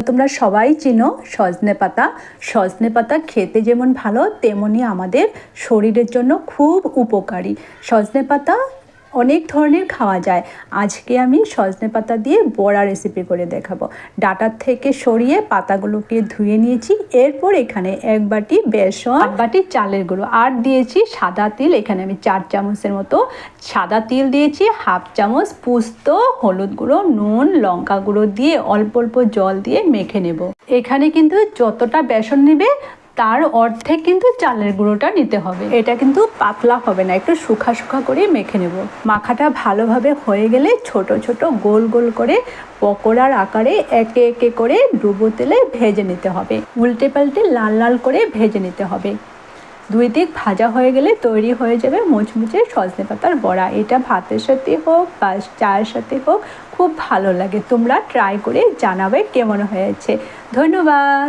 তোমরা সবাই চিনো সজনে পাতা। সজনে পাতা খেতে যেমন ভালো তেমনি আমাদের শরীরের জন্য খুব উপকারী। সজনে পাতা অনেক ধরনের খাওয়া যায়। আজকে আমি সজনে পাতা দিয়ে বড়া রেসিপি করে দেখাবো। ডাঁটার থেকে সরিয়ে পাতাগুলোকে ধুয়ে নিয়েছি। এরপর এখানে 1 বাটি বেসন, 1 বাটি চালের গুঁড়ো আর দিয়েছি সাদা তিল। এখানে আমি 4 চামচের মতো সাদা তিল দিয়েছি, 1/2 চামচ পুস্ত, হলুদ গুঁড়ো, নুন, লঙ্কা গুঁড়ো দিয়ে অল্প অল্প জল দিয়ে মেখে নেব। এখানে কিন্তু যতটা বেসন নেবে তার অর্ধেক কিন্তু চালের গুঁড়োটা নিতে হবে। এটা কিন্তু পাতলা হবে না, একটু শুখা শুখা করে মেখে নেব। মাখাটা ভালোভাবে হয়ে গেলে ছোট ছোট গোল গোল করে পকোড়ার আকারে একে একে করে ডুবো তেলে ভেজে নিতে হবে। উল্টে পাল্টে লাল লাল করে ভেজে নিতে হবে। 2 দিক ভাজা হয়ে গেলে তৈরি হয়ে যাবে মুচমুচে সজনে পাতার বড়া। এটা ভাতের সাথে হোক বা চায়ের সাথে হোক খুব ভালো লাগে। তোমরা ট্রাই করে জানাবে কেমন হয়েছে। ধন্যবাদ।